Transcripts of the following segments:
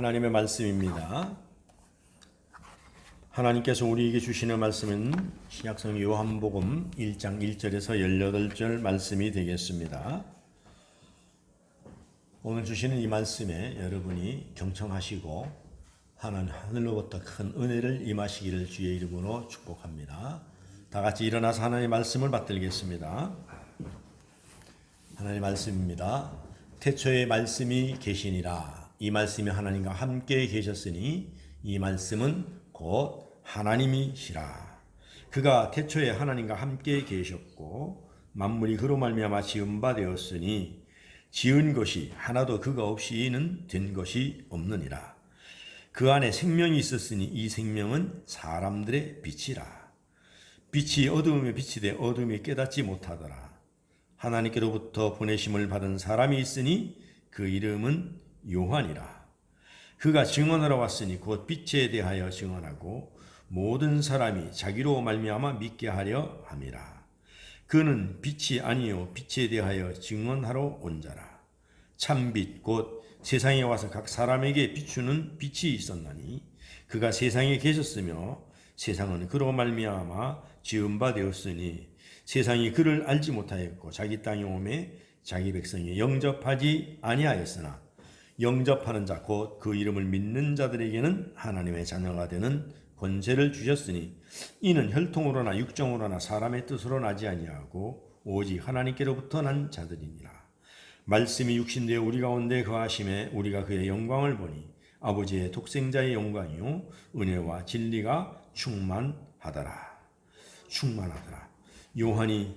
하나님의 말씀입니다. 하나님께서 우리에게 주시는 말씀은 신약성 요한복음 1장 1절에서 18절 말씀이 되겠습니다. 오늘 주시는 이 말씀에 여러분이 경청하시고 하늘로부터 큰 은혜를 임하시기를 주의 이름으로 축복합니다. 다 같이 일어나서 하나님의 말씀을 받들겠습니다. 하나님의 말씀입니다. 태초에 말씀이 계시니라. 이 말씀이 하나님과 함께 계셨으니 이 말씀은 곧 하나님이시라. 그가 태초에 하나님과 함께 계셨고 만물이 그로 말미암아 지은 바 되었으니 지은 것이 하나도 그가 없이는 된 것이 없느니라. 그 안에 생명이 있었으니 이 생명은 사람들의 빛이라. 빛이 어두움에 비치되 어둠이 깨닫지 못하더라. 하나님께로부터 보내심을 받은 사람이 있으니 그 이름은 요한이라. 그가 증언하러 왔으니 곧 빛에 대하여 증언하고 모든 사람이 자기로 말미암아 믿게 하려 함이라. 그는 빛이 아니요 빛에 대하여 증언하러 온 자라. 참빛 곧 세상에 와서 각 사람에게 비추는 빛이 있었나니 그가 세상에 계셨으며 세상은 그로 말미암아 지은 바 되었으니 세상이 그를 알지 못하였고 자기 땅에 오매 자기 백성이 영접하지 아니하였으나 영접하는 자 곧 그 이름을 믿는 자들에게는 하나님의 자녀가 되는 권세를 주셨으니 이는 혈통으로나 육정으로나 사람의 뜻으로 나지 아니하고 오직 하나님께로부터 난 자들이니라. 말씀이 육신되어 우리 가운데 거하심에 우리가 그의 영광을 보니 아버지의 독생자의 영광이요 은혜와 진리가 충만하더라. 요한이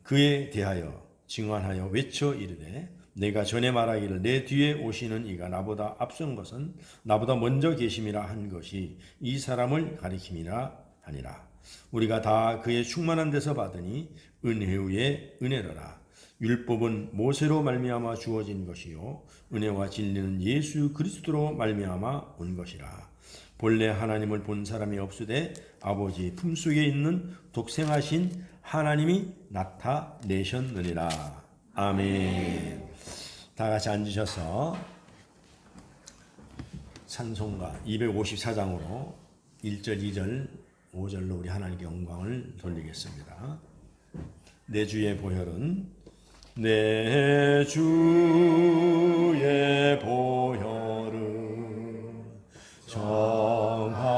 그에 대하여 증언하여 외쳐 이르되 내가 전에 말하기를 내 뒤에 오시는 이가 나보다 앞선 것은 나보다 먼저 계심이라 한 것이 이 사람을 가리킴이라 하니라. 우리가 다 그의 충만한 데서 받으니 은혜 위에 은혜로라. 율법은 모세로 말미암아 주어진 것이요 은혜와 진리는 예수 그리스도로 말미암아 온 것이라. 본래 하나님을 본 사람이 없으되 아버지 품속에 있는 독생하신 하나님이 나타내셨느니라. 아멘. 다 같이 앉으셔서 찬송가 254장으로 1절, 2절, 5절로 우리 하나님께 영광을 돌리겠습니다. 내 주의 보혈은 내 주의 보혈은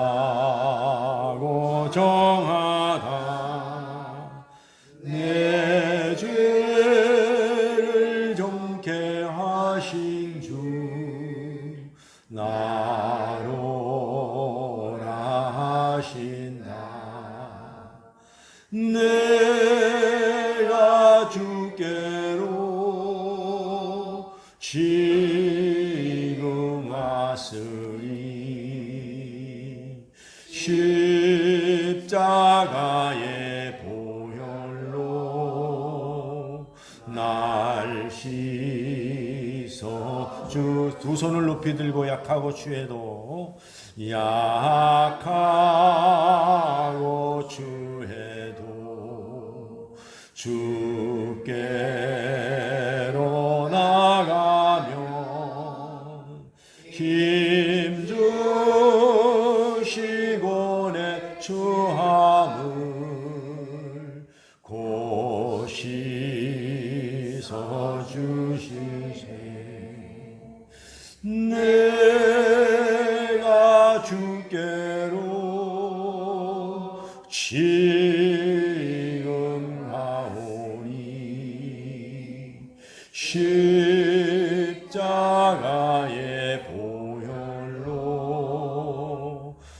정하고 정하다. 내 죄를 정케 하신 주 나로라 하신다. 내가 주께로 지금 왔으니 십자가의 보혈로 날 씻어 주 두 손을 높이 들고 약하고 취해도 약하고 취해도 주께로 나가면 힘 주시고 내 추함을 곧 씻어 주시세. 내가 주께로 지금 가오니 십자가의 보혈로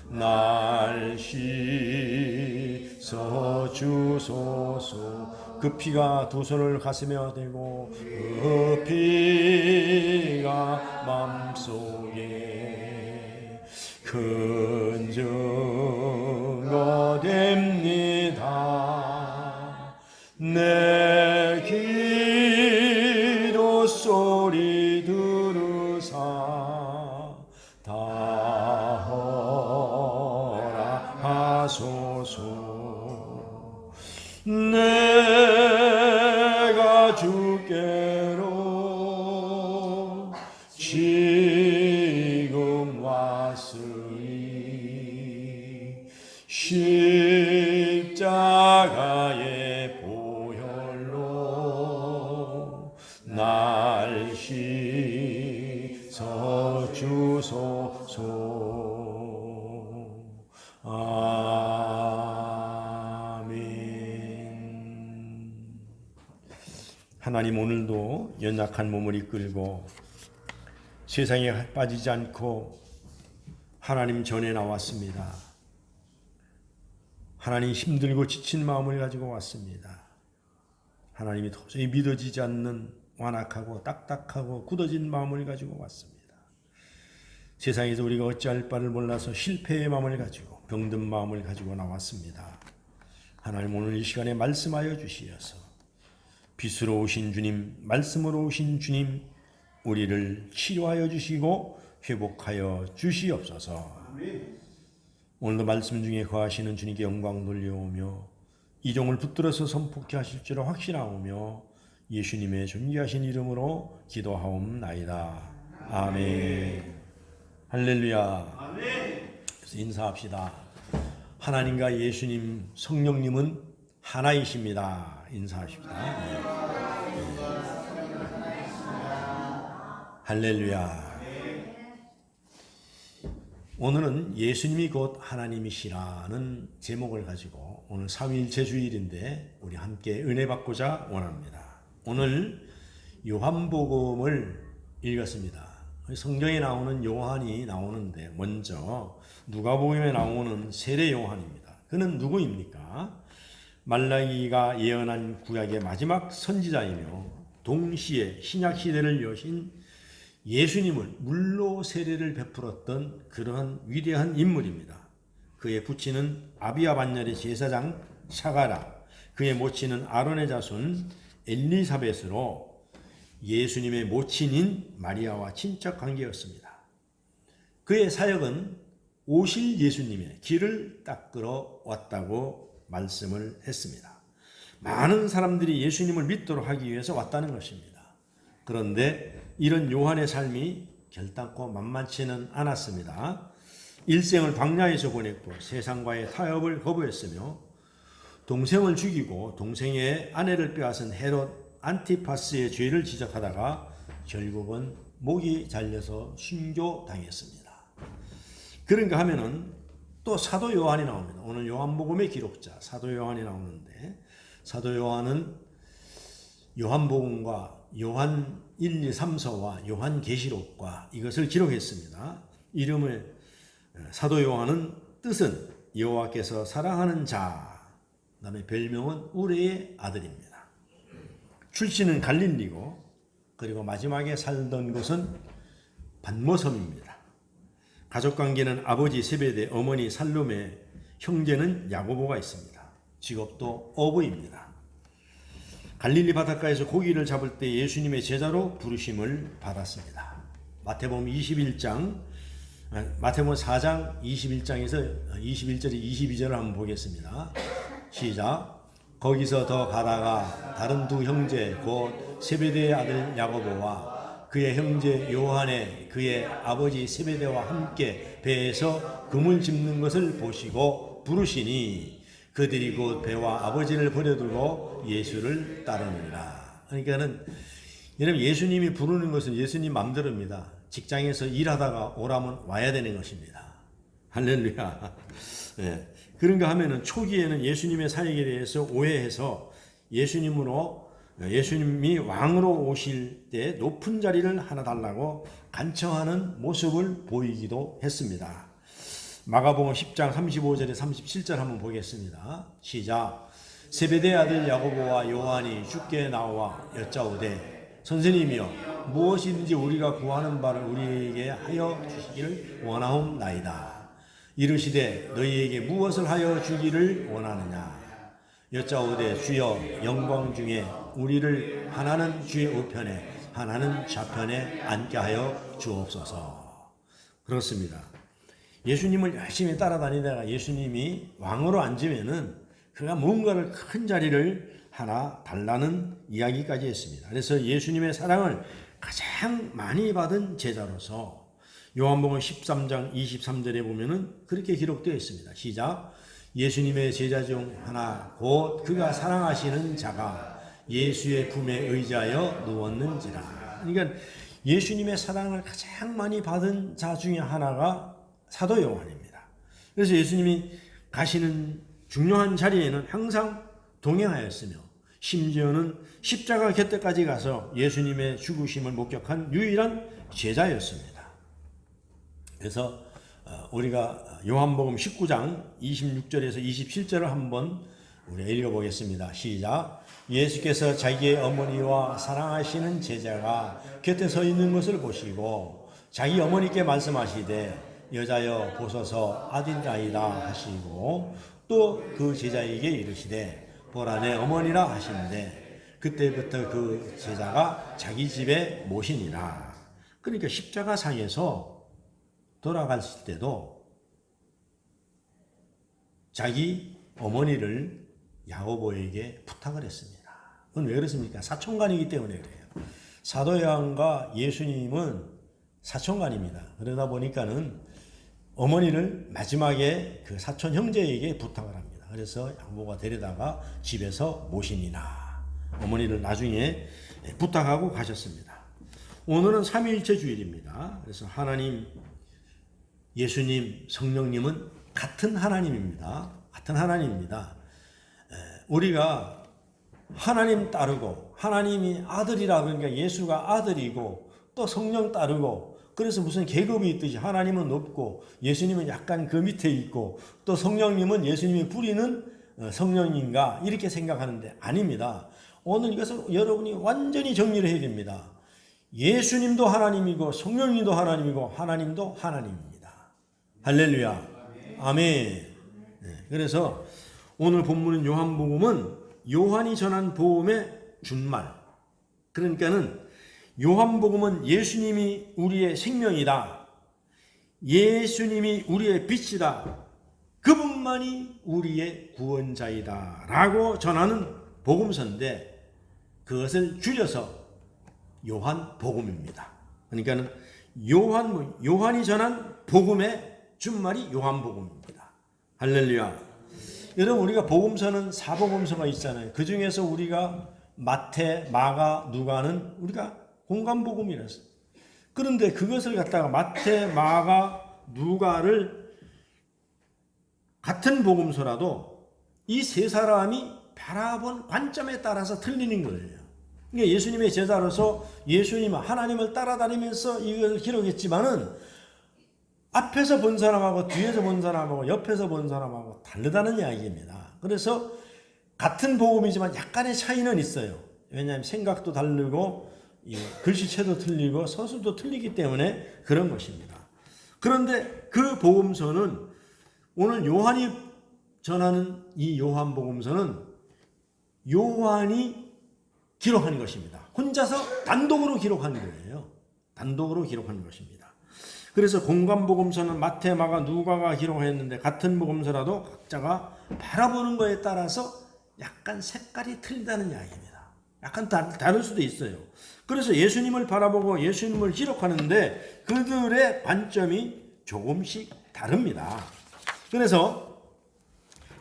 날 씻어 주소서. 그 피가 두 손을 가슴에 대고 그 피가 맘속에 큰 증거 됩니다. 내 기도 소리 들으사 다 허락하소서. 내가 주께로 지금 지금 왔으니 십자가의 보혈로 날 씻어 주소서. 아멘. 하나님, 오늘도 연약한 몸을 이끌고 세상에 빠지지 않고 하나님 전에 나왔습니다. 하나님, 힘들고 지친 마음을 가지고 왔습니다. 하나님이 도저히 믿어지지 않는 완악하고 딱딱하고 굳어진 마음을 가지고 왔습니다. 세상에서 우리가 어찌할 바를 몰라서 실패의 마음을 가지고 병든 마음을 가지고 나왔습니다. 하나님, 오늘 이 시간에 말씀하여 주시어서 빛으로 오신 주님, 말씀으로 오신 주님, 우리를 치료하여 주시고 회복하여 주시옵소서. 오늘도 말씀 중에 거하시는 주님께 영광 돌려오며 이종을 붙들어서 선포케 하실 줄을 확신하오며 예수님의 존귀하신 이름으로 기도하옵나이다. 아멘. 할렐루야. 그래서 인사합시다. 하나님과 예수님, 성령님은 하나이십니다. 인사하십시다. 네. 할렐루야. 오늘은 예수님이 곧 하나님이시라는 제목을 가지고 오늘 삼위일체 주일인데 우리 함께 은혜 받고자 원합니다. 오늘 요한복음을 읽었습니다. 성경에 나오는 요한이 나오는데 먼저 누가복음에 나오는 세례 요한입니다. 그는 누구입니까? 말라기가 예언한 구약의 마지막 선지자이며 동시에 신약 시대를 여신 예수님을 물로 세례를 베풀었던 그러한 위대한 인물입니다. 그의 부친은 아비야 반열의 제사장 사가랴, 그의 모친은 아론의 자손 엘리사벳으로 예수님의 모친인 마리아와 친척 관계였습니다. 그의 사역은 오실 예수님의 길을 닦으러 왔다고 말씀을 했습니다. 많은 사람들이 예수님을 믿도록 하기 위해서 왔다는 것입니다. 그런데 이런 요한의 삶이 결단코 만만치는 않았습니다. 일생을 광야에서 보냈고 세상과의 타협을 거부했으며 동생을 죽이고 동생의 아내를 빼앗은 헤롯 안티파스의 죄를 지적하다가 결국은 목이 잘려서 순교당했습니다. 그런가 하면은 또 사도 요한이 나옵니다. 오늘 요한복음의 기록자 사도 요한이 나오는데 사도 요한은 요한복음과 요한 1, 2, 3서와 요한계시록과 이것을 기록했습니다. 이름을 사도 요한은 뜻은 여호와께서 사랑하는 자, 그다음에 별명은 우레의 아들입니다. 출신은 갈릴리고 그리고 마지막에 살던 곳은 반모섬입니다. 가족관계는 아버지 세베대, 어머니 살로메, 형제는 야고보가 있습니다. 직업도 어부입니다. 갈릴리 바닷가에서 고기를 잡을 때 예수님의 제자로 부르심을 받았습니다. 마태복음 4장 21장에서 21절에 22절을 한번 보겠습니다. 시작. 거기서 더 가다가 다른 두 형제 곧 세베대의 아들 야고보와 그의 형제 요한의 그의 아버지 세베대와 함께 배에서 그물 짚는 것을 보시고 부르시니 그들이 곧 배와 아버지를 버려두고 예수를 따르니라. 그러니까는 여러분, 예수님이 부르는 것은 예수님 마음대로입니다. 직장에서 일하다가 오라면 와야 되는 것입니다. 할렐루야. 네. 그런가 하면은 초기에는 예수님의 사역에 대해서 오해해서 예수님이 왕으로 오실 때 높은 자리를 하나 달라고 간청하는 모습을 보이기도 했습니다. 마가복음 10장 35절에 37절 한번 보겠습니다. 시작. 세베대 아들 야고보와 요한이 주께 나와 여짜오되 선생님이여 무엇이든지 우리가 구하는 바를 우리에게 하여 주시기를 원하옵나이다. 이르시되 너희에게 무엇을 하여 주기를 원하느냐. 여짜오되 주여 영광 중에 우리를 하나는 주의 우편에 하나는 좌편에 앉게 하여 주옵소서. 그렇습니다. 예수님을 열심히 따라다니다가 예수님이 왕으로 앉으면은 그가 뭔가를 큰 자리를 하나 달라는 이야기까지 했습니다. 그래서 예수님의 사랑을 가장 많이 받은 제자로서 요한복음 13장 23절에 보면은 그렇게 기록되어 있습니다. 시작. 예수님의 제자 중 하나 곧 그가 사랑하시는 자가 예수의 품에 의지하여 누웠는지라. 그러니까 예수님의 사랑을 가장 많이 받은 자 중에 하나가 사도 요한입니다. 그래서 예수님이 가시는 중요한 자리에는 항상 동행하였으며 심지어는 십자가 곁에까지 가서 예수님의 죽으심을 목격한 유일한 제자였습니다. 그래서 우리가 요한복음 19장 26절에서 27절을 한번 우리가 읽어보겠습니다. 시작. 예수께서 자기의 어머니와 사랑하시는 제자가 곁에 서 있는 것을 보시고 자기 어머니께 말씀하시되 여자여 보소서 아들이라이다 하시고 또 그 제자에게 이르시되 보라 내 어머니라 하시는데 그때부터 그 제자가 자기 집에 모시니라. 그러니까 십자가상에서 돌아갔을 때도 자기 어머니를 야고보에게 부탁을 했습니다. 그건 왜 그렇습니까? 사촌간이기 때문에 그래요. 사도 요한과 예수님은 사촌간입니다. 그러다 보니까는 어머니를 마지막에 그 사촌 형제에게 부탁을 합니다. 그래서 야고보가 데려다가 집에서 모시니라. 어머니를 나중에 부탁하고 가셨습니다. 오늘은 삼위일체 주일입니다. 그래서 하나님, 예수님, 성령님은 같은 하나님입니다. 같은 하나님입니다. 우리가 하나님 따르고 하나님이 아들이라 그러니까 예수가 아들이고 또 성령 따르고 그래서 무슨 계급이 있듯이 하나님은 높고 예수님은 약간 그 밑에 있고 또 성령님은 예수님이 부리는 성령인가 이렇게 생각하는데 아닙니다. 오늘 이것을 여러분이 완전히 정리를 해야 됩니다. 예수님도 하나님이고 성령님도 하나님이고 하나님도 하나님입니다. 할렐루야. 아멘. 그래서 오늘 본문인 요한복음은 요한이 전한 복음의 준말. 그러니까는 요한복음은 예수님이 우리의 생명이다. 예수님이 우리의 빛이다. 그분만이 우리의 구원자이다. 라고 전하는 복음서인데 그것을 줄여서 요한복음입니다. 그러니까는 요한이 전한 복음의 준말이 요한복음입니다. 할렐루야. 여러분 우리가 복음서는 사복음서가 있잖아요. 그 중에서 우리가 마태, 마가, 누가는 우리가 공간복음이라서. 그런데 그것을 갖다가 마태, 마가, 누가를 같은 복음서라도 이 세 사람이 바라본 관점에 따라서 틀리는 거예요. 그러니까 예수님의 제자로서 예수님 하나님을 따라다니면서 이걸 기록했지만은 앞에서 본 사람하고 뒤에서 본 사람하고 옆에서 본 사람하고 다르다는 이야기입니다. 그래서 같은 복음이지만 약간의 차이는 있어요. 왜냐하면 생각도 다르고 글씨체도 틀리고 서술도 틀리기 때문에 그런 것입니다. 그런데 그 복음서는 오늘 요한이 전하는 이 요한복음서는 요한이 기록한 것입니다. 혼자서 단독으로 기록한 거예요. 단독으로 기록한 것입니다. 그래서 공간복음서는 마태, 마가, 누가가 기록했는데 같은 복음서라도 각자가 바라보는 거에 따라서 약간 색깔이 틀리다는 이야기입니다. 약간 다를 수도 있어요. 그래서 예수님을 바라보고 예수님을 기록하는데 그들의 관점이 조금씩 다릅니다. 그래서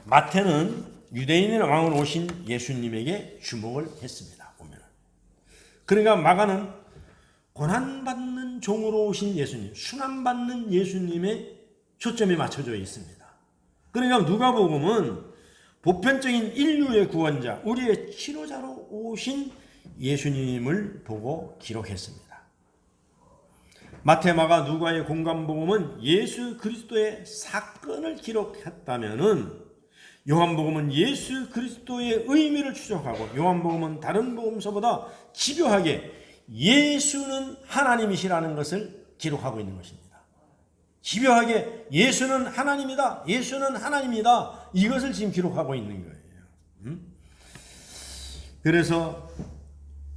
마태는 유대인의 왕으로 오신 예수님에게 주목을 했습니다. 보면. 그러니까 마가는 고난받는 종으로 오신 예수님, 순환받는 예수님의 초점이 맞춰져 있습니다. 그러니까 누가복음은 보편적인 인류의 구원자, 우리의 치료자로 오신 예수님을 보고 기록했습니다. 마태, 마가, 누가의 공간복음은 예수 그리스도의 사건을 기록했다면은 요한복음은 예수 그리스도의 의미를 추적하고 요한복음은 다른 복음서보다 집요하게 예수는 하나님이시라는 것을 기록하고 있는 것입니다. 집요하게 예수는 하나님이다. 예수는 하나님이다. 이것을 지금 기록하고 있는 거예요. 그래서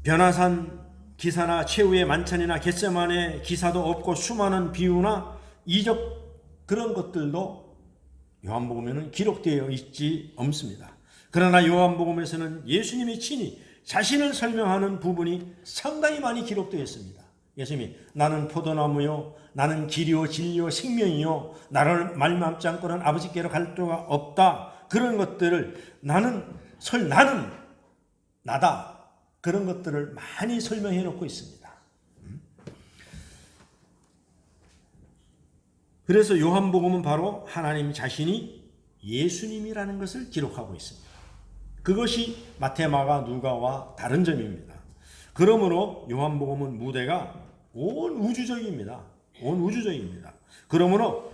변화산 기사나 최후의 만찬이나 겟세마네 기사도 없고 수많은 비유나 이적 그런 것들도 요한복음에는 기록되어 있지 않습니다. 그러나 요한복음에서는 예수님이 친히 자신을 설명하는 부분이 상당히 많이 기록되어 있습니다. 예수님이 나는 포도나무요 나는 길이요 진리요 생명이요 나를 말미암지 않고는 아버지께로 갈 수가 없다. 그런 것들을 나는 나다. 그런 것들을 많이 설명해 놓고 있습니다. 그래서 요한복음은 바로 하나님 자신이 예수님이라는 것을 기록하고 있습니다. 그것이 마태, 마가, 누가와 다른 점입니다. 그러므로 요한복음은 무대가 온 우주적입니다. 온 우주적입니다. 그러므로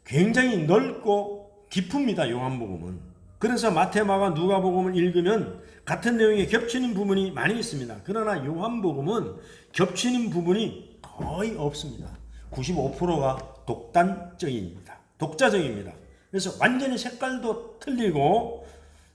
굉장히 넓고 깊습니다. 요한복음은. 그래서 마태, 마가, 누가복음을 읽으면 같은 내용에 겹치는 부분이 많이 있습니다. 그러나 요한복음은 겹치는 부분이 거의 없습니다. 95%가 독단적입니다. 독자적입니다. 그래서 완전히 색깔도 틀리고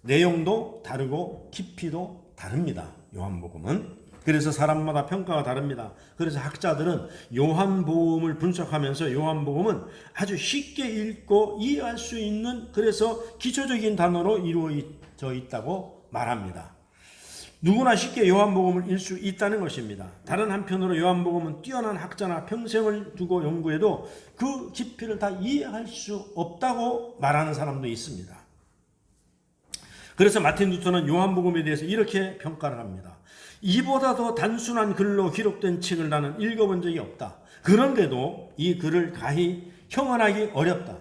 내용도 다르고 깊이도 다릅니다. 요한복음은. 그래서 사람마다 평가가 다릅니다. 그래서 학자들은 요한복음을 분석하면서 요한복음은 아주 쉽게 읽고 이해할 수 있는 그래서 기초적인 단어로 이루어져 있다고 말합니다. 누구나 쉽게 요한복음을 읽을 수 있다는 것입니다. 다른 한편으로 요한복음은 뛰어난 학자나 평생을 두고 연구해도 그 깊이를 다 이해할 수 없다고 말하는 사람도 있습니다. 그래서 마틴 루터는 요한복음에 대해서 이렇게 평가를 합니다. 이보다 더 단순한 글로 기록된 책을 나는 읽어본 적이 없다. 그런데도 이 글을 가히 형언하기 어렵다.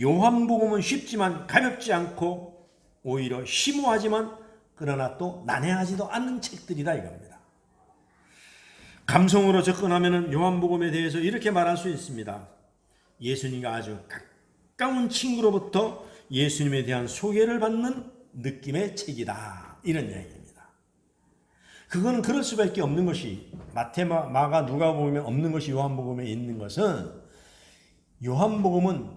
요한복음은 쉽지만 가볍지 않고 오히려 심오하지만 그러나 또 난해하지도 않는 책들이다 이겁니다. 감성으로 접근하면 요한복음에 대해서 이렇게 말할 수 있습니다. 예수님과 아주 가까운 친구로부터 예수님에 대한 소개를 받는 느낌의 책이다. 이런 이야기입니다. 그거는 그럴 수밖에 없는 것이 마태, 마가, 누가복음에 없는 것이 요한복음에 있는 것은 요한복음은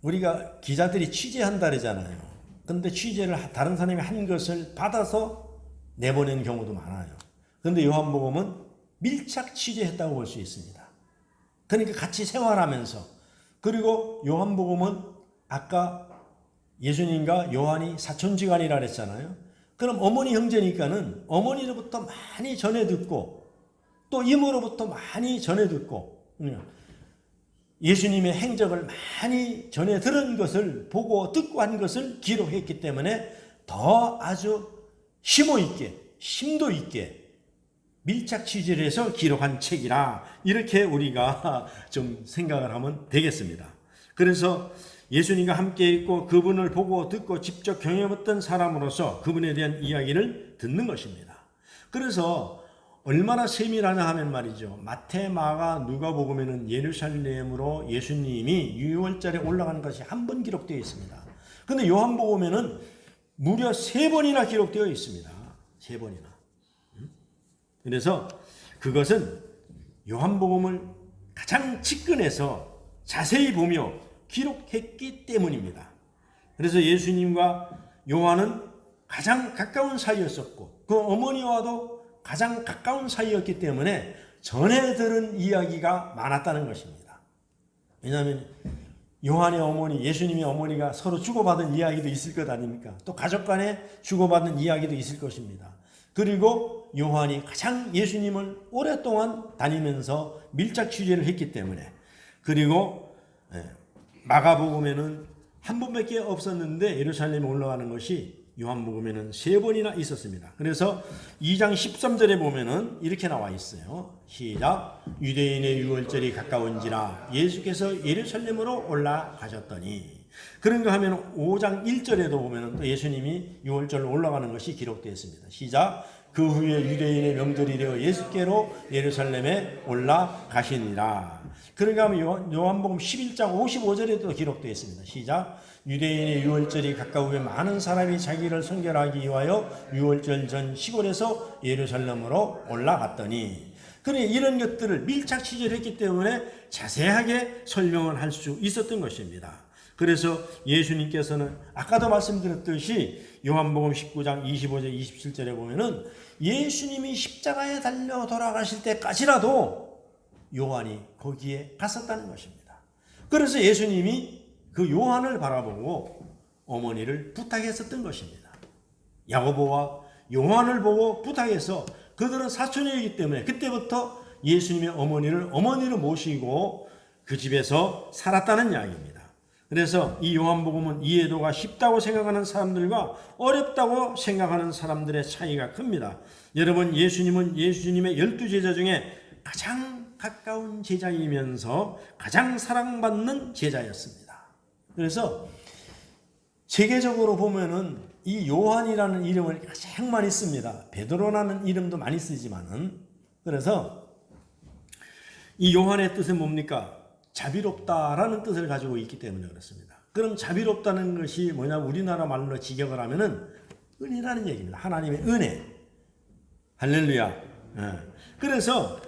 우리가 기자들이 취재한다 그러잖아요. 근데 취재를 다른 사람이 한 것을 받아서 내보낸 경우도 많아요. 그런데 요한복음은 밀착 취재했다고 볼 수 있습니다. 그러니까 같이 생활하면서 그리고 요한복음은 아까 예수님과 요한이 사촌지간이라 그랬잖아요. 그럼 어머니 형제니까는 어머니로부터 많이 전해 듣고 또 이모로부터 많이 전해 듣고 예수님의 행적을 많이 전해 들은 것을 보고 듣고 한 것을 기록했기 때문에 더 아주 심도 있게 밀착 취재를 해서 기록한 책이라 이렇게 우리가 좀 생각을 하면 되겠습니다. 그래서 예수님과 함께 있고 그분을 보고 듣고 직접 경험했던 사람으로서 그분에 대한 이야기를 듣는 것입니다. 그래서 얼마나 세밀하냐 하면 말이죠. 마태, 마가, 누가복음에는 예루살렘으로 예수님이 유월절에 올라가는 것이 한 번 기록되어 있습니다. 그런데 요한복음에는 무려 3번이나 기록되어 있습니다. 3번이나. 그래서 그것은 요한복음을 가장 측근해서 자세히 보며 기록했기 때문입니다. 그래서 예수님과 요한은 가장 가까운 사이였었고 그 어머니와도 가장 가까운 사이였기 때문에 전해 들은 이야기가 많았다는 것입니다. 왜냐하면 요한의 어머니, 예수님의 어머니가 서로 주고받은 이야기도 있을 것 아닙니까? 또 가족 간에 주고받은 이야기도 있을 것입니다. 그리고 요한이 가장 예수님을 오랫동안 다니면서 밀착 취재를 했기 때문에 그리고 마가복음에는 한 번밖에 없었는데 예루살렘에 올라가는 것이 요한복음에는 3번이나 있었습니다. 그래서 2장 13절에 보면은 이렇게 나와 있어요. 시작. 유대인의 유월절이 가까운지라 예수께서 예루살렘으로 올라가셨더니 그런가 하면 5장 1절에도 보면은 또 예수님이 유월절로 올라가는 것이 기록되어 있습니다. 시작. 그 후에 유대인의 명절이 되어 예수께로 예루살렘에 올라가시니라. 그런가 하면 요한복음 11장 55절에도 기록되어 있습니다. 시작. 유대인의 유월절이 가까우에 많은 사람이 자기를 선결하기 위하여 유월절 전 시골에서 예루살렘으로 올라갔더니 그러니 이런 것들을 밀착 취재를 했기 때문에 자세하게 설명을 할 수 있었던 것입니다. 그래서 예수님께서는 아까도 말씀드렸듯이 요한복음 19장 25절 27절에 보면은 예수님이 십자가에 달려 돌아가실 때까지라도 요한이 거기에 갔었다는 것입니다. 그래서 예수님이 그 요한을 바라보고 어머니를 부탁했었던 것입니다. 야고보와 요한을 보고 부탁해서 그들은 사촌이기 때문에 그때부터 예수님의 어머니를 모시고 그 집에서 살았다는 이야기입니다. 그래서 이 요한복음은 이해도가 쉽다고 생각하는 사람들과 어렵다고 생각하는 사람들의 차이가 큽니다. 여러분, 예수님은 예수님의 12제자 중에 가장 가까운 제자이면서 가장 사랑받는 제자였습니다. 그래서 세계적으로 보면은 이 요한이라는 이름을 가장 많이 씁니다. 베드로라는 이름도 많이 쓰지만은, 그래서 이 요한의 뜻은 뭡니까? 자비롭다라는 뜻을 가지고 있기 때문에 그렇습니다. 그럼 자비롭다는 것이 뭐냐? 우리나라 말로 직역을 하면은 은혜라는 얘기입니다. 하나님의 은혜. 할렐루야. 그래서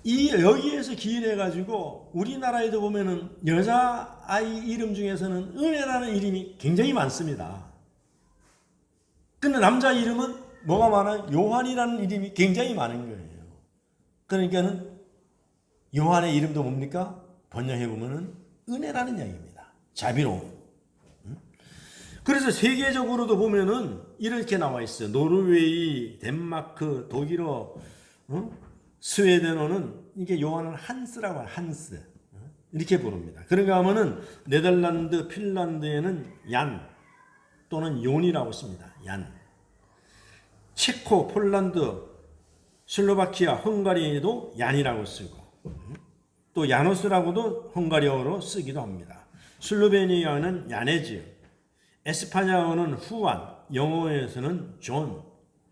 여기에서 기인해 가지고 우리나라에도 보면은 여자 아이 이름 중에서는 은혜라는 이름이 굉장히 많습니다. 근데 남자 이름은 뭐가 많아요? 요한이라는 이름이 굉장히 많은 거예요. 그러니까는 요한의 이름도 뭡니까? 번역해 보면은 은혜라는 이야기입니다. 자비로움. 그래서 세계적으로도 보면은 이렇게 나와 있어요. 노르웨이, 덴마크, 독일어, 스웨덴어는 이게 요한은 한스라고 해요. 한스. 이렇게 부릅니다. 그런가 하면은 네덜란드, 핀란드에는 얀 또는 요니라고 씁니다. 얀. 체코, 폴란드, 슬로바키아, 헝가리에도 얀이라고 쓰고, 또 야노스라고도 헝가리어로 쓰기도 합니다. 슬로베니아는 야네즈, 에스파냐어는 후안, 영어에서는 존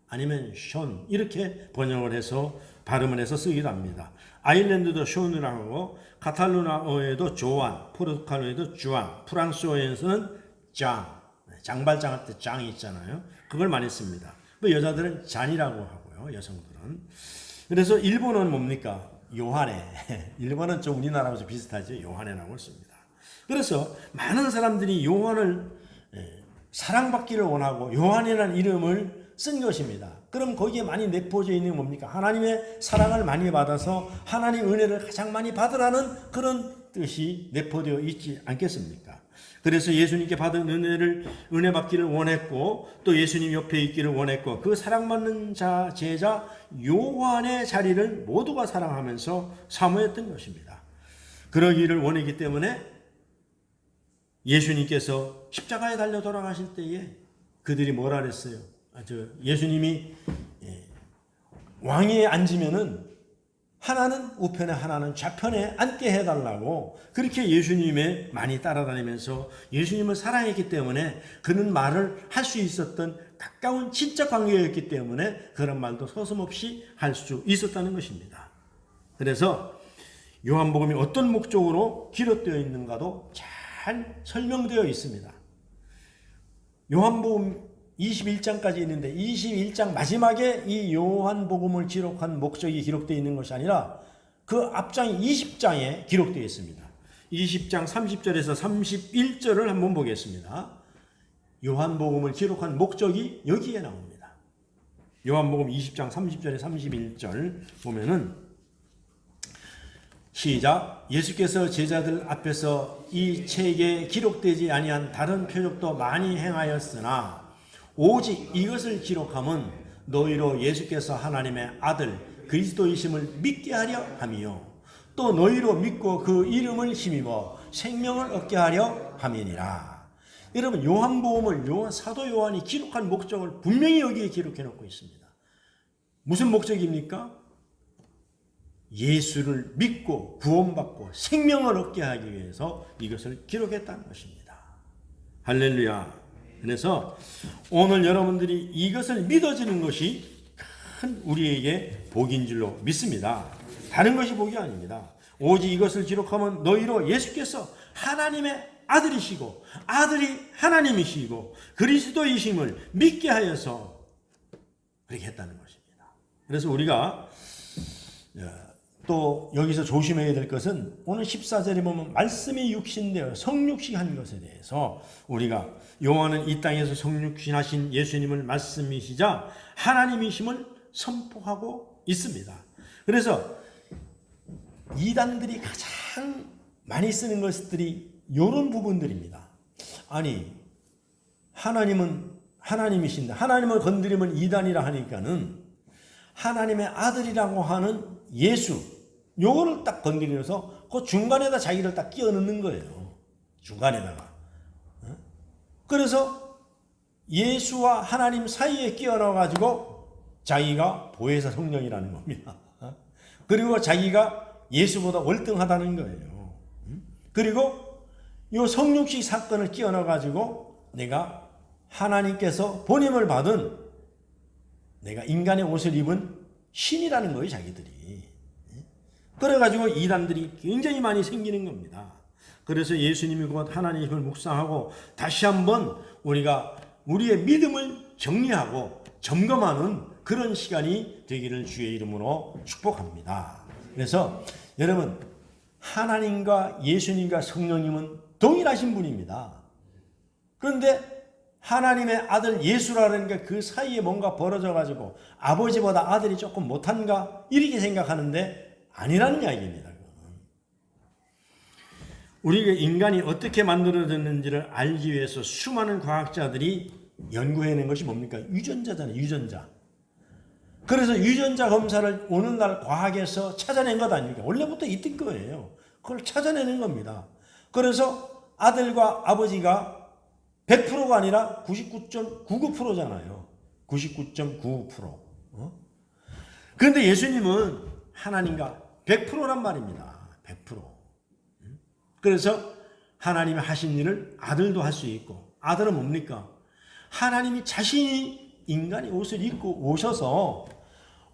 아니면 숀 이렇게 번역을 해서 발음을 해서 쓰기도 합니다. 아일랜드도 숀이라고 하고 카탈루나어에도 조안, 포르투갈어에도 주안, 프랑스어에서는 장, 장발장할 때 장이 있잖아요. 그걸 많이 씁니다. 뭐 여자들은 잔이라고 하고요. 여성들은. 그래서 일본어는 뭡니까? 요한에. 일본은 좀 우리나라하고 좀 비슷하죠. 요한에라고 씁니다. 그래서 많은 사람들이 요한을 사랑받기를 원하고 요한이라는 이름을 쓴 것입니다. 그럼 거기에 많이 내포되어 있는 게 뭡니까? 하나님의 사랑을 많이 받아서 하나님 은혜를 가장 많이 받으라는 그런 뜻이 내포되어 있지 않겠습니까? 그래서 예수님께 받은 은혜 받기를 원했고 또 예수님 옆에 있기를 원했고 그 사랑받는 제자 요한의 자리를 모두가 사랑하면서 사모했던 것입니다. 그러기를 원했기 때문에 예수님께서 십자가에 달려 돌아가실 때에 그들이 뭐라 그랬어요? 예수님이 왕위에 앉으면은 하나는 우편에 하나는 좌편에 앉게 해달라고 그렇게 예수님의 많이 따라다니면서 예수님을 사랑했기 때문에 그는 말을 할 수 있었던 가까운 친척 관계였기 때문에 그런 말도 서슴없이 할 수 있었다는 것입니다. 그래서 요한복음이 어떤 목적으로 기록되어 있는가도 잘 설명되어 있습니다. 요한복음 21장까지 있는데 21장 마지막에 이 요한복음을 기록한 목적이 기록되어 있는 것이 아니라 그 앞장 20장에 기록되어 있습니다. 20장 30절에서 31절을 한번 보겠습니다. 요한복음을 기록한 목적이 여기에 나옵니다. 요한복음 20장 30절에 31절 보면은 시작. 예수께서 제자들 앞에서 이 책에 기록되지 아니한 다른 표적도 많이 행하였으나 오직 이것을 기록함은 너희로 예수께서 하나님의 아들 그리스도이심을 믿게 하려 함이요 또 너희로 믿고 그 이름을 힘입어 생명을 얻게 하려 함이니라. 여러분 요한복음을 사도 요한이 기록한 목적을 분명히 여기에 기록해 놓고 있습니다. 무슨 목적입니까? 예수를 믿고 구원받고 생명을 얻게 하기 위해서 이것을 기록했다는 것입니다. 할렐루야. 그래서 오늘 여러분들이 이것을 믿어지는 것이 큰 우리에게 복인 줄로 믿습니다. 다른 것이 복이 아닙니다. 오직 이것을 기록하면 너희로 예수께서 하나님의 아들이시고 아들이 하나님이시고 그리스도이심을 믿게 하여서 그렇게 했다는 것입니다. 그래서 우리가 또 여기서 조심해야 될 것은 오늘 14절에 보면 말씀이 육신되어 성육신한 것에 대해서 우리가 요한은 이 땅에서 성육신하신 예수님을 말씀이시자 하나님이심을 선포하고 있습니다. 그래서 이단들이 가장 많이 쓰는 것들이 이런 부분들입니다. 아니 하나님은 하나님이신데 하나님을 건드리면 이단이라 하니까는 하나님의 아들이라고 하는 예수 요거를 딱 건드리면서 그 중간에다 자기를 딱 끼워 넣는 거예요. 중간에다가. 그래서 예수와 하나님 사이에 끼워 넣어 가지고 자기가 보혜사 성령이라는 겁니다. 그리고 자기가 예수보다 월등하다는 거예요. 그리고 이 성육식 사건을 끼워 넣어 가지고 내가 하나님께서 보냄을 받은 내가 인간의 옷을 입은 신이라는 거예요, 자기들이. 그래가지고 이단들이 굉장히 많이 생기는 겁니다. 그래서 예수님이 곧 하나님을 묵상하고 다시 한번 우리가 우리의 믿음을 정리하고 점검하는 그런 시간이 되기를 주의 이름으로 축복합니다. 그래서 여러분, 하나님과 예수님과 성령님은 동일하신 분입니다. 그런데 하나님의 아들 예수라는 게 그 사이에 뭔가 벌어져 가지고 아버지보다 아들이 조금 못한가 이렇게 생각하는데 아니라는 이야기입니다. 우리가 인간이 어떻게 만들어졌는지를 알기 위해서 수많은 과학자들이 연구해낸 것이 뭡니까? 유전자잖아요. 유전자. 그래서 유전자 검사를 오늘날 과학에서 찾아낸 것 아닙니까? 원래부터 있던 거예요. 그걸 찾아내는 겁니다. 그래서 아들과 아버지가 100%가 아니라 99.99%잖아요. 99.99%. 그런데 예수님은 하나님과 100%란 말입니다. 100%. 그래서 하나님이 하신 일을 아들도 할 수 있고, 아들은 뭡니까? 하나님이 자신이 인간의 옷을 입고 오셔서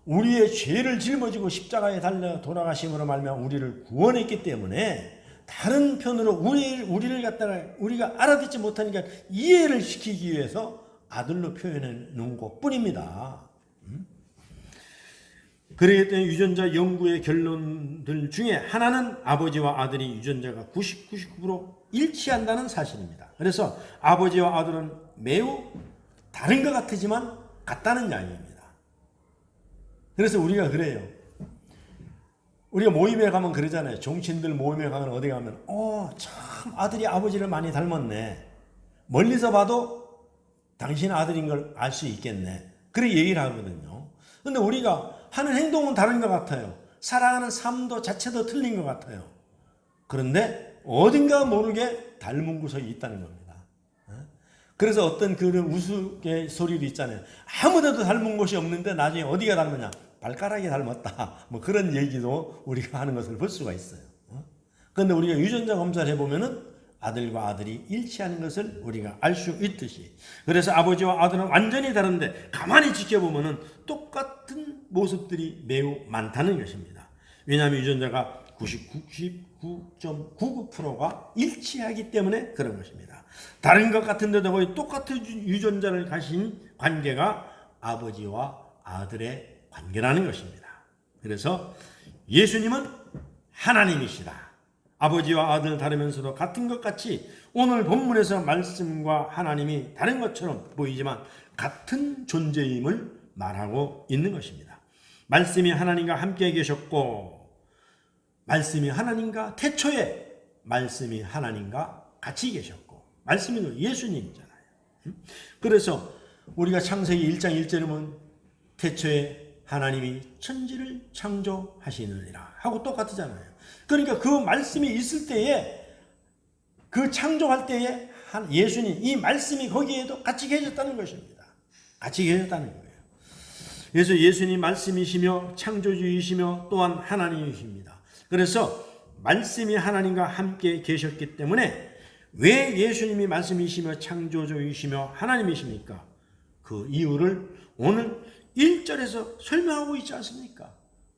우리의 죄를 짊어지고 십자가에 달려 돌아가심으로 말미암아 우리를 구원했기 때문에 다른 편으로 우리를 갖다가 우리가 알아듣지 못하니까 이해를 시키기 위해서 아들로 표현해 놓은 것뿐입니다. 그렇기 때문에 유전자 연구의 결론들 중에 하나는 아버지와 아들이 유전자가 99% 일치한다는 사실입니다. 그래서 아버지와 아들은 매우 다른 것 같지만 같다는 이야기입니다. 그래서 우리가 그래요. 우리가 모임에 가면 그러잖아요. 종친들 모임에 가면 어디 가면 참 아들이 아버지를 많이 닮았네. 멀리서 봐도 당신 아들인 걸 알 수 있겠네. 그렇게 얘기를 하거든요. 근데 우리가 하는 행동은 다른 것 같아요. 살아가는 삶도 자체도 틀린 것 같아요. 그런데 어딘가 모르게 닮은 구석이 있다는 겁니다. 그래서 어떤 그런 우스갯소리도 있잖아요. 아무데도 닮은 곳이 없는데 나중에 어디가 닮았냐? 발가락이 닮았다. 뭐 그런 얘기도 우리가 하는 것을 볼 수가 있어요. 그런데 우리가 유전자 검사를 해보면은 아들과 아들이 일치하는 것을 우리가 알 수 있듯이, 그래서 아버지와 아들은 완전히 다른데 가만히 지켜보면은 똑같은 모습들이 매우 많다는 것입니다. 왜냐하면 유전자가 99.99%가 일치하기 때문에 그런 것입니다. 다른 것 같은데도 거의 똑같은 유전자를 가진 관계가 아버지와 아들의 관계라는 것입니다. 그래서 예수님은 하나님이시다. 아버지와 아들 다르면서도 같은 것 같이 오늘 본문에서 말씀과 하나님이 다른 것처럼 보이지만 같은 존재임을 말하고 있는 것입니다. 말씀이 하나님과 함께 계셨고, 말씀이 하나님과 태초에 말씀이 하나님과 같이 계셨고, 말씀이 예수님이잖아요. 그래서 우리가 창세기 1장 1절에 보면 태초에 하나님이 천지를 창조하시느니라 하고 똑같잖아요. 그러니까 그 말씀이 있을 때에, 그 창조할 때에 예수님, 이 말씀이 거기에도 같이 계셨다는 것입니다. 같이 계셨다는 거예요. 그래서 예수님 말씀이시며 창조주이시며 또한 하나님이십니다. 그래서 말씀이 하나님과 함께 계셨기 때문에 왜 예수님이 말씀이시며 창조주이시며 하나님이십니까? 그 이유를 오늘 1절에서 설명하고 있지 않습니까?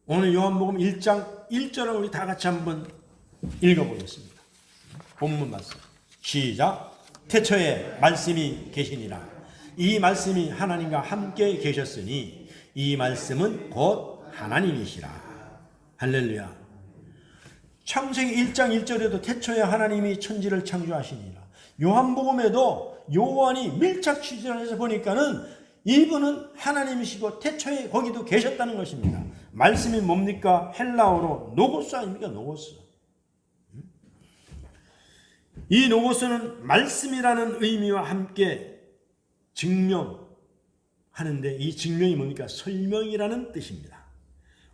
오늘 요한복음 1장 1절을 우리 다 같이 한번 읽어보겠습니다. 본문 말씀 시작. 태초에 말씀이 계시니라. 이 말씀이 하나님과 함께 계셨으니 이 말씀은 곧 하나님이시라. 할렐루야. 창세기 1장 1절에도 태초에 하나님이 천지를 창조하시니라. 요한복음에도 요한이 밀착 취재를 해서 보니까는 이분은 하나님이시고 태초에 거기도 계셨다는 것입니다. 말씀이 뭡니까? 헬라어로 노고스 아닙니까? 노고스. 이 노고스는 말씀이라는 의미와 함께 증명하는데, 이 증명이 뭡니까? 설명이라는 뜻입니다.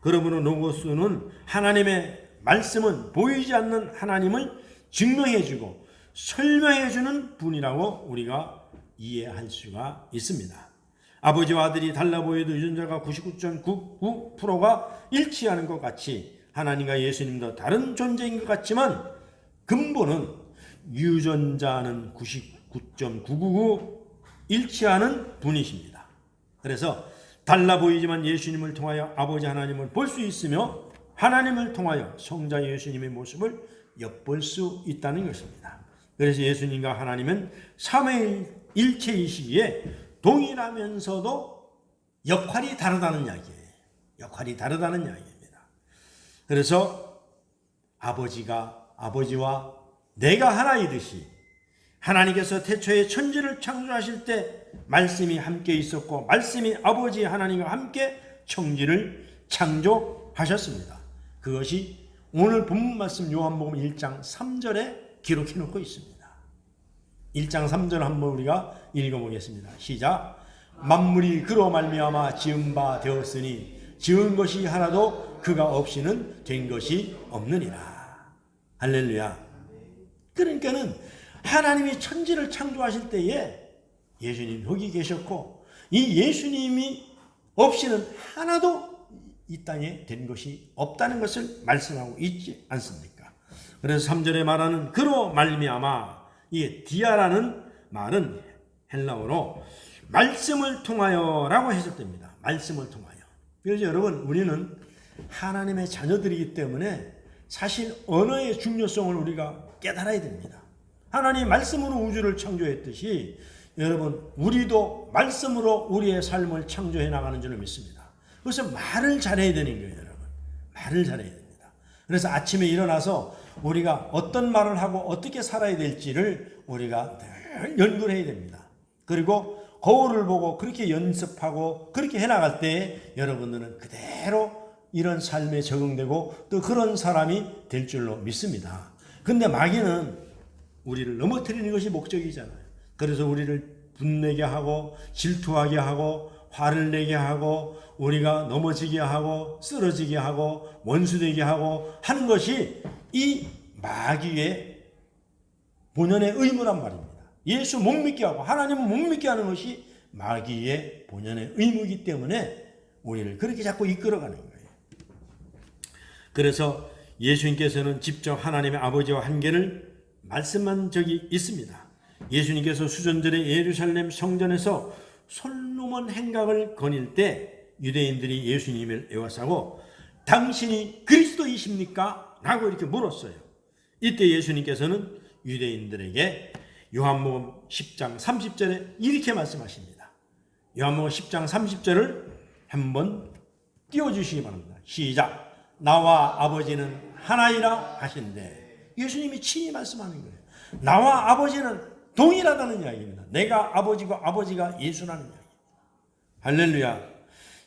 그러므로 로고스는 하나님의 말씀은 보이지 않는 하나님을 증명해주고 설명해주는 분이라고 우리가 이해할 수가 있습니다. 아버지와 아들이 달라 보여도 유전자가 99.99%가 일치하는 것 같이 하나님과 예수님도 다른 존재인 것 같지만 근본은 유전자는 99.999 일치하는 분이십니다. 그래서 달라 보이지만 예수님을 통하여 아버지 하나님을 볼 수 있으며 하나님을 통하여 성자 예수님의 모습을 엿볼 수 있다는 것입니다. 그래서 예수님과 하나님은 삼위일체이시기에 동일하면서도 역할이 다르다는 이야기예요. 역할이 다르다는 이야기입니다. 그래서 아버지와 내가 하나이듯이 하나님께서 태초에 천지를 창조하실 때 말씀이 함께 있었고 말씀이 아버지 하나님과 함께 천지를 창조하셨습니다. 그것이 오늘 본문 말씀 요한복음 1장 3절에 기록해 놓고 있습니다. 1장 3절 한번 우리가 읽어보겠습니다. 시작. 만물이 그로 말미암아 지은 바 되었으니 지은 것이 하나도 그가 없이는 된 것이 없느니라. 할렐루야. 그러니까는 하나님이 천지를 창조하실 때에 예수님 여기 계셨고 이 예수님이 없이는 하나도 이 땅에 된 것이 없다는 것을 말씀하고 있지 않습니까? 그래서 3절에 말하는 그로 말미암아, 이 디아라는 말은 헬라어로 말씀을 통하여라고 해석됩니다. 말씀을 통하여. 그래서 여러분, 우리는 하나님의 자녀들이기 때문에 사실 언어의 중요성을 우리가 깨달아야 됩니다. 하나님 말씀으로 우주를 창조했듯이 여러분, 우리도 말씀으로 우리의 삶을 창조해 나가는 줄을 믿습니다. 그래서 말을 잘해야 되는 거예요, 여러분. 말을 잘해야 됩니다. 그래서 아침에 일어나서 우리가 어떤 말을 하고 어떻게 살아야 될지를 우리가 늘 연구를 해야 됩니다. 그리고 거울을 보고 그렇게 연습하고 그렇게 해나갈 때 여러분들은 그대로 이런 삶에 적응되고 또 그런 사람이 될 줄로 믿습니다. 근데 마귀는 우리를 넘어뜨리는 것이 목적이잖아요. 그래서 우리를 분내게 하고 질투하게 하고 화를 내게 하고 우리가 넘어지게 하고 쓰러지게 하고 원수되게 하고 하는 것이 이 마귀의 본연의 의무란 말입니다. 예수 못 믿게 하고 하나님을 못 믿게 하는 것이 마귀의 본연의 의무이기 때문에 우리를 그렇게 자꾸 이끌어가는 거예요. 그래서 예수님께서는 직접 하나님의 아버지와 한계를 말씀한 적이 있습니다. 예수님께서 수전절에 예루살렘 성전에서 솔로몬 행각을 거닐 때 유대인들이 예수님을 에워싸고 당신이 그리스도이십니까? 라고 이렇게 물었어요. 이때 예수님께서는 유대인들에게 요한복음 10장 30절에 이렇게 말씀하십니다. 요한복음 10장 30절을 한번 띄워주시기 바랍니다. 시작. 나와 아버지는 하나이라 하신대. 예수님이 친히 말씀하는 거예요. 나와 아버지는 동일하다는 이야기입니다. 내가 아버지고 아버지가 예수라는 이야기입니다. 할렐루야.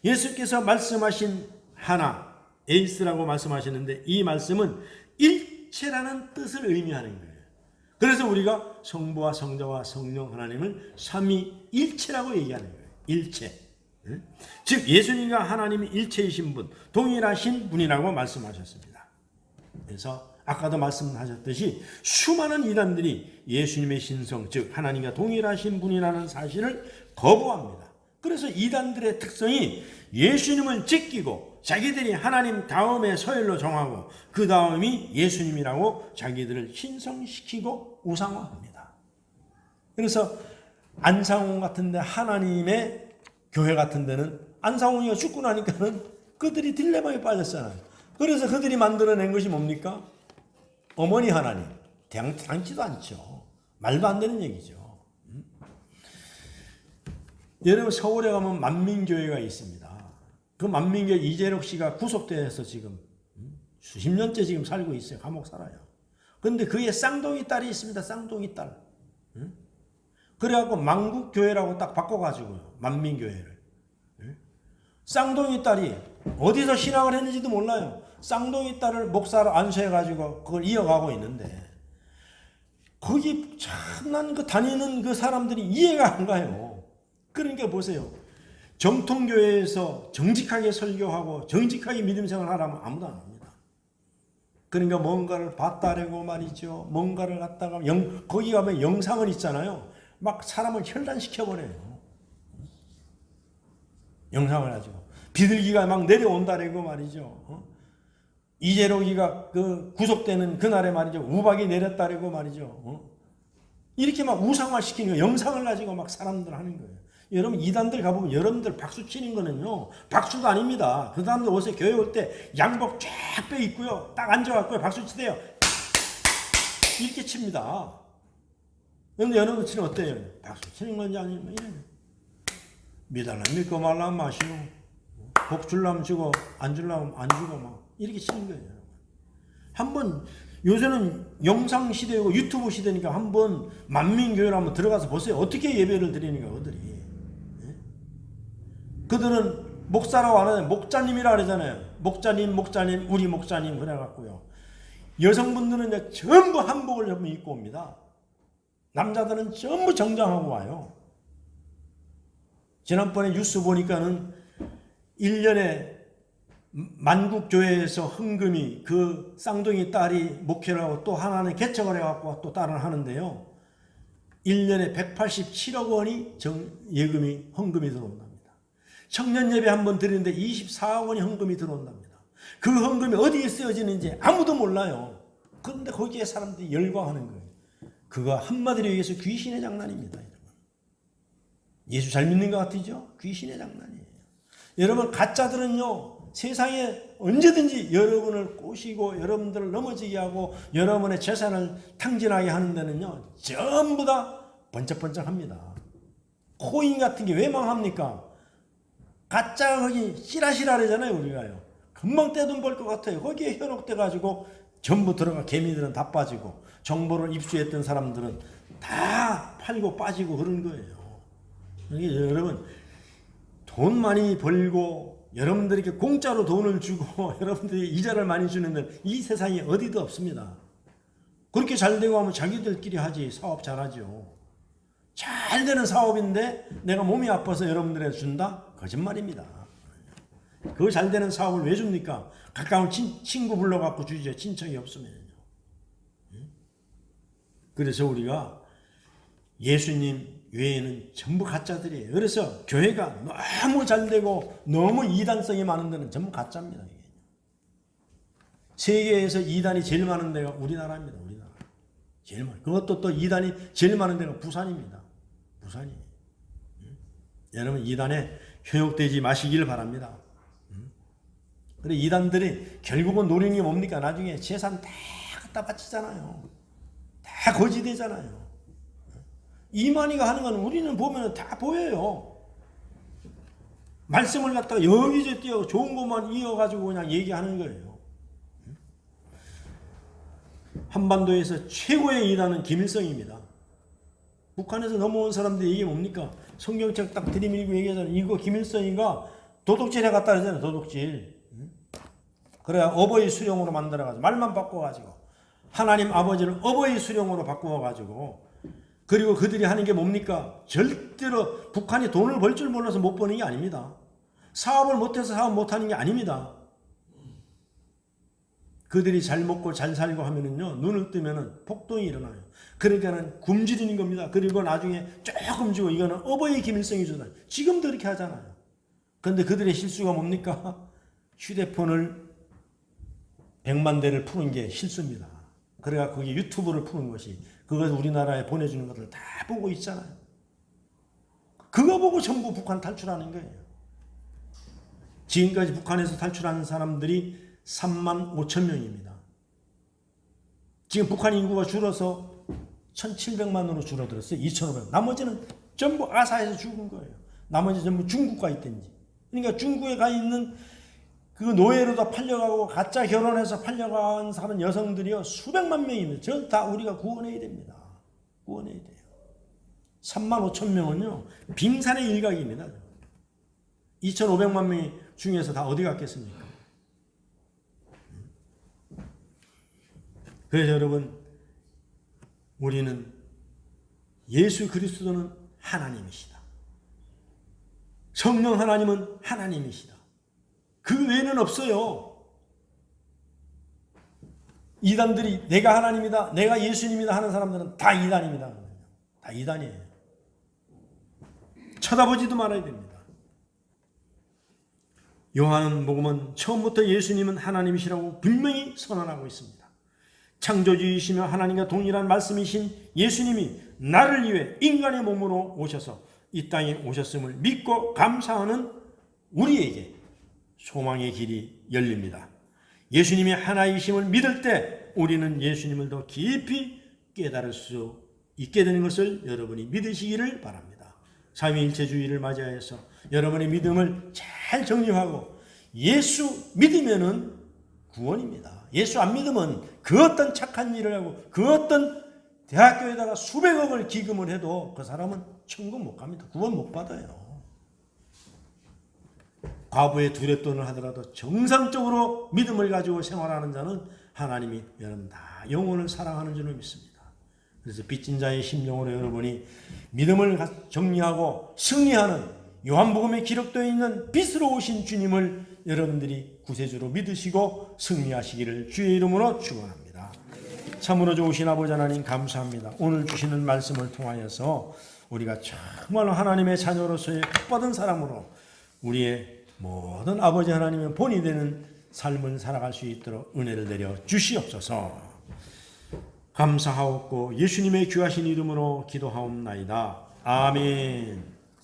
예수께서 말씀하신 하나, 에이스라고 말씀하시는데 이 말씀은 일체라는 뜻을 의미하는 거예요. 그래서 우리가 성부와 성자와 성령 하나님을 삼위일체라고 얘기하는 거예요. 일체. 즉 예수님과 하나님이 일체이신 분, 동일하신 분이라고 말씀하셨습니다. 그래서 아까도 말씀하셨듯이 수많은 이단들이 예수님의 신성, 즉 하나님과 동일하신 분이라는 사실을 거부합니다. 그래서 이단들의 특성이 예수님을 제끼고 자기들이 하나님 다음에 서열로 정하고 그 다음이 예수님이라고 자기들을 신성시키고 우상화합니다. 그래서 안상홍 같은 데 하나님의 교회 같은 데는 안상홍이가 죽고 나니까는 그들이 딜레마에 빠졌잖아요. 그래서 그들이 만들어낸 것이 뭡니까? 어머니 하나님. 당치도 않죠. 말도 안 되는 얘기죠. 여러분 서울에 가면 만민교회가 있습니다. 그 만민교회 이재록 씨가 구속돼서 지금 수십 년째 지금 살고 있어요. 감옥 살아요. 그런데 그의 쌍둥이 딸이 있습니다. 쌍둥이 딸. 그래갖고 만국교회라고 딱 바꿔가지고요. 만민교회를. 쌍둥이 딸이 어디서 신앙을 했는지도 몰라요. 쌍둥이 딸을 목사로 안수해가지고 그걸 이어가고 있는데 거기 참난 그 다니는 그 사람들이 이해가 안 가요. 그러니까 보세요. 정통교회에서 정직하게 설교하고 정직하게 믿음 생활하라면 아무도 안 합니다. 그러니까 뭔가를 봤다라고 말이죠. 뭔가를 갖다가 거기 가면 영상을 있잖아요. 막 사람을 혈단시켜버려요. 영상을 가지고. 비둘기가 막 내려온다라고 말이죠. 이재록이가 그 구속되는 그날에 말이죠. 우박이 내렸다라고 말이죠. 이렇게 막 우상화 시키는 거, 영상을 가지고 막 사람들 하는 거예요. 여러분 이단들 가보면 여러분들 박수 치는 거는요. 박수도 아닙니다. 그 사람들 옷에 교회 올 때 양복 쫙 빼 입고요. 딱 앉아갖고 박수 치대요. 이렇게 칩니다. 그런데 여러분 치는 어때요? 박수 치는 건지 아니면 이래요. 믿으려면 믿고 말라면 마시고 복 줄라면 주고 안 줄라면 안 주고 막 이렇게 치는 거예요. 한번 요새는 영상 시대고 유튜브 시대니까 한번 만민교회를 한번 들어가서 보세요. 어떻게 예배를 드리는가 그들이. 그들은 목사라고 안 하잖아요. 목자님이라 그러잖아요. 목자님, 우리 목자님 그래갖고요. 여성분들은 이제 전부 한복을 전부 입고 옵니다. 남자들은 전부 정장하고 와요. 지난번에 뉴스 보니까는 1년에 만국교회에서 헌금이 그 쌍둥이 딸이 목회를 하고 또 하나는 개척을 해갖고 또 딸을 하는데요. 1년에 187억 원이 예금이 헌금이 들어온답니다. 청년 예배 한번 드리는데 24억 원이 헌금이 들어온답니다. 그 헌금이 어디에 쓰여지는지 아무도 몰라요. 그런데 거기에 사람들이 열광하는 거예요. 그거 한마디로 얘기해서 귀신의 장난입니다. 예수 잘 믿는 것 같으죠? 귀신의 장난이에요. 여러분 가짜들은요. 세상에 언제든지 여러분을 꼬시고 여러분들을 넘어지게 하고 여러분의 재산을 탕진하게 하는 데는요. 전부 다 번쩍번쩍합니다. 코인 같은 게 왜 망합니까? 가짜가 거기 씨라씨라하잖아요. 우리가요. 금방 떼돈 벌 것 같아요. 거기에 현혹돼 가지고 전부 들어가 개미들은 다 빠지고 정보를 입수했던 사람들은 다 팔고 빠지고 그런 거예요. 그러니까 여러분 돈 많이 벌고 여러분들에게 공짜로 돈을 주고 여러분들이 이자를 많이 주는 데는 이 세상에 어디도 없습니다. 그렇게 잘 되고 하면 자기들끼리 하지 사업 잘하죠. 잘 되는 사업인데 내가 몸이 아파서 여러분들에게 준다? 거짓말입니다. 그 잘 되는 사업을 왜 줍니까? 가까운 친구 불러갖고 주죠. 친척이 없으면요. 그래서 우리가 예수님 외에는 전부 가짜들이에요. 그래서 교회가 너무 잘 되고 너무 이단성이 많은 데는 전부 가짜입니다. 세계에서 이단이 제일 많은 데가 우리나라입니다. 우리나라. 제일 많아요. 그것도 또 이단이 제일 많은 데가 부산입니다. 부산이에요. 여러분 이단에 현혹되지 마시길 바랍니다. 그래 이단들이 결국은 노리는 게 뭡니까? 나중에 재산 다 갖다 바치잖아요. 다 거지되잖아요. 이만희가 하는 건 우리는 보면 다 보여요. 말씀을 갖다가 여기저기 띄어 좋은 것만 이어가지고 그냥 얘기하는 거예요. 한반도에서 최고의 이단은 김일성입니다. 북한에서 넘어온 사람들이 이게 뭡니까? 성경책 딱 들이밀고 얘기하잖아요. 이거 김일성이가 도둑질 해갔다 그러잖아요. 도둑질. 그래야 어버이 수령으로 만들어가지고 말만 바꿔가지고 하나님 아버지를 어버이 수령으로 바꾸어가지고 그리고 그들이 하는 게 뭡니까? 절대로 북한이 돈을 벌 줄 몰라서 못 버는 게 아닙니다. 사업을 못해서 사업 못하는 게 아닙니다. 그들이 잘 먹고 잘 살고 하면은요, 눈을 뜨면은 폭동이 일어나요. 그러니까는 굶주리는 겁니다. 그리고 나중에 조금 주고 이거는 어버이 김일성이 주잖아요. 지금도 이렇게 하잖아요. 그런데 그들의 실수가 뭡니까? 휴대폰을 100만 대를 푸는 게 실수입니다. 그래가 거기 유튜브를 푸는 것이 그것을 우리나라에 보내주는 것을 다 보고 있잖아요. 그거 보고 전부 북한 탈출하는 거예요. 지금까지 북한에서 탈출하는 사람들이 3만 5천 명입니다. 지금 북한 인구가 줄어서 1,700만으로 줄어들었어요. 2,500만. 나머지는 전부 아사에서 죽은 거예요. 나머지 전부 중국 가 있든지. 그러니까 중국에 가 있는 그 노예로 다 팔려가고 가짜 결혼해서 팔려간 사는 여성들이요. 수백만 명입니다. 저 다 우리가 구원해야 됩니다. 구원해야 돼요. 3만 5천 명은요. 빙산의 일각입니다. 2,500만 명 중에서 다 어디 갔겠습니까? 그래서 여러분 우리는 예수 그리스도는 하나님이시다. 성령 하나님은 하나님이시다. 그 외에는 없어요. 이단들이 내가 하나님이다, 내가 예수님이다 하는 사람들은 다 이단입니다. 다 이단이에요. 쳐다보지도 말아야 됩니다. 요한복음은 처음부터 예수님은 하나님이시라고 분명히 선언하고 있습니다. 창조주이시며 하나님과 동일한 말씀이신 예수님이 나를 위해 인간의 몸으로 오셔서 이 땅에 오셨음을 믿고 감사하는 우리에게 소망의 길이 열립니다. 예수님이 하나이심을 믿을 때 우리는 예수님을 더 깊이 깨달을 수 있게 되는 것을 여러분이 믿으시기를 바랍니다. 삼위일체주의를 맞이하여서 여러분의 믿음을 잘 정리하고 예수 믿으면은 구원입니다. 예수 안 믿으면 그 어떤 착한 일을 하고 그 어떤 대학교에다가 수백억을 기금을 해도 그 사람은 천국 못 갑니다. 구원 못 받아요. 과부의 두레돈을 하더라도 정상적으로 믿음을 가지고 생활하는 자는 하나님이 여러분 다 영혼을 사랑하는 줄로 믿습니다. 그래서 빚진 자의 심령으로 여러분이 믿음을 정리하고 승리하는 요한복음에 기록되어 있는 빛으로 오신 주님을 여러분들이 구세주로 믿으시고 승리하시기를 주의 이름으로 축원합니다. 참으로 좋으신 아버지 하나님 감사합니다. 오늘 주시는 말씀을 통하여서 우리가 정말로 하나님의 자녀로서의 복받은 사람으로 우리의 모든 아버지 하나님의 본이 되는 삶을 살아갈 수 있도록 은혜를 내려 주시옵소서. 감사하옵고 예수님의 귀하신 이름으로 기도하옵나이다. 아멘.